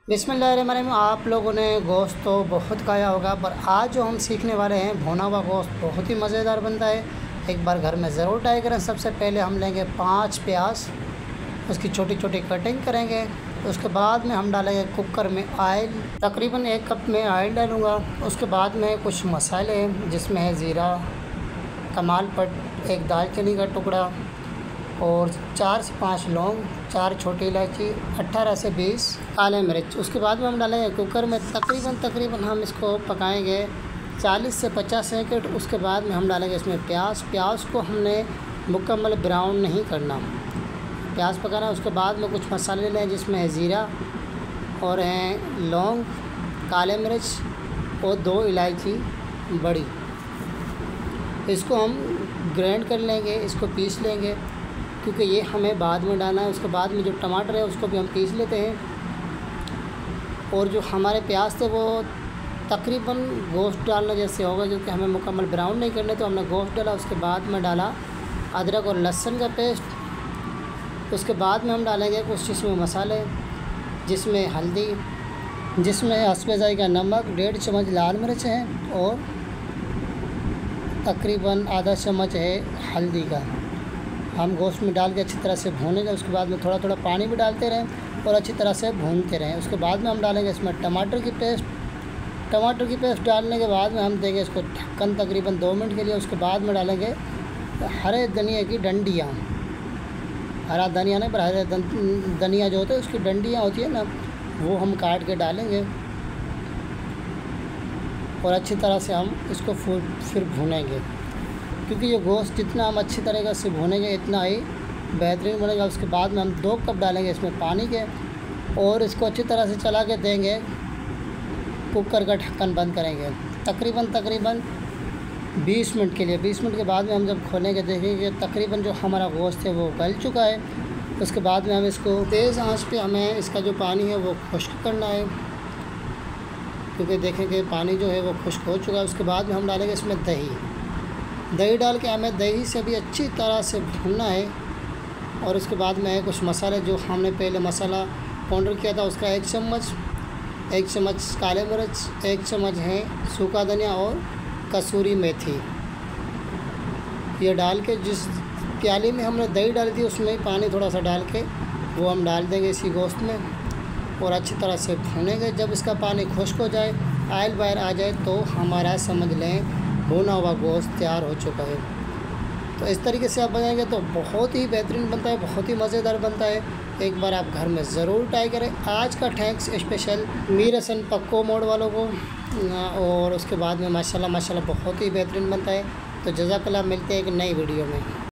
बिस्मिल्लाहिर्रहमानिर्रहीम। आप लोगों ने गोश्त तो बहुत खाया होगा, पर आज जो हम सीखने वाले हैं भुना हुआ गोश्त बहुत ही मज़ेदार बनता है। एक बार घर में ज़रूर ट्राई करें। सबसे पहले हम लेंगे 5 प्याज, उसकी छोटी छोटी कटिंग करेंगे। उसके बाद में हम डालेंगे कुकर में ऑयल, तकरीबन 1 कप में ऑयल डालूँगा। उसके बाद में कुछ मसाले जिसमें है ज़ीरा, कमालपट, एक दालचीनी का टुकड़ा और 4 से 5 लौंग, 4 छोटी इलायची, 18 से 20 काले मिर्च। उसके बाद में हम डालेंगे कुकर में। तकरीबन हम इसको पकाएंगे 40 से 50 सेकंड। उसके बाद में हम डालेंगे इसमें प्याज को हमने मुकम्मल ब्राउन नहीं करना, प्याज पकाना। उसके बाद में कुछ मसाले लें जिसमें है ज़ीरा और हैं लौंग, काले मिर्च और 2 इलायची बड़ी। इसको हम ग्राइंड कर लेंगे, इसको पीस लेंगे क्योंकि ये हमें बाद में डालना है। उसके बाद में जो टमाटर है उसको भी हम पीस लेते हैं। और जो हमारे प्याज थे वो तकरीबन गोश्त डालने जैसे होगा, क्योंकि हमें मुकम्मल ब्राउन नहीं करने, तो हमने गोश्त डाला। उसके बाद में डाला अदरक और लहसुन का पेस्ट। उसके बाद में हम डालेंगे कुछ इसमें मसाले, जिसमें हल्दी, जिसमें हस्बे ज़ायक़ा नमक, 1.5 चम्मच लाल मिर्च है और तकरीबन आधा चम्मच है हल्दी का। हम गोश्त में डाल के अच्छी तरह से भूनेंगे। उसके बाद में थोड़ा थोड़ा पानी भी डालते रहें और अच्छी तरह से भूनते रहें। उसके बाद में हम डालेंगे इसमें टमाटर की पेस्ट डालने के बाद में हम देंगे इसको ढक्कन तकरीबन 2 मिनट के लिए। उसके बाद में डालेंगे हरे धनिया की डंडियाँ, हरा धनिया नहीं पर हरे धनिया जो होता है उसकी डंडियाँ होती है ना, वो हम काट के डालेंगे और अच्छी तरह से हम इसको फिर भूनेंगे, क्योंकि ये गोश्त जितना हम अच्छी तरीक़े से भूनेंगे इतना ही बेहतरीन बनेगा। उसके बाद में हम 2 कप डालेंगे इसमें पानी के और इसको अच्छी तरह से चला के देंगे। कुकर का ढक्कन बंद करेंगे तकरीबन 20 मिनट के लिए। 20 मिनट के बाद में हम जब खोलेंगे देखेंगे तकरीबन जो हमारा गोश्त है वो गल चुका है। उसके बाद में हम इसको तेज़ आंच पे हमें इसका जो पानी है वो खुश्क करना है, क्योंकि देखेंगे पानी जो है वो खुश्क हो चुका है। उसके बाद में हम डालेंगे इसमें दही डाल के हमें दही से भी अच्छी तरह से भूनना है। और उसके बाद में कुछ मसाले जो हमने पहले मसाला पाउडर किया था उसका 1 चम्मच काले मिर्च, 1 चम्मच है सूखा धनिया और कसूरी मेथी, ये डाल के जिस प्याली में हमने दही डाली थी उसमें पानी थोड़ा सा डाल के वो हम डाल देंगे इसी गोश्त में और अच्छी तरह से भूनेंगे। जब इसका पानी खुश्क हो जाए, ऑयल बाहर आ जाए, तो हमारा समझ लें भुना हुआ गोश्त तैयार हो चुका है। तो इस तरीके से आप बनाएंगे तो बहुत ही बेहतरीन बनता है, बहुत ही मज़ेदार बनता है। एक बार आप घर में ज़रूर ट्राई करें। आज का थैंक्स स्पेशल मीर हसन पक्को मोड़ वालों को। और उसके बाद में माशाल्लाह बहुत ही बेहतरीन बनता है। तो जज़ाकल्लाह, मिलते हैं एक नई वीडियो में।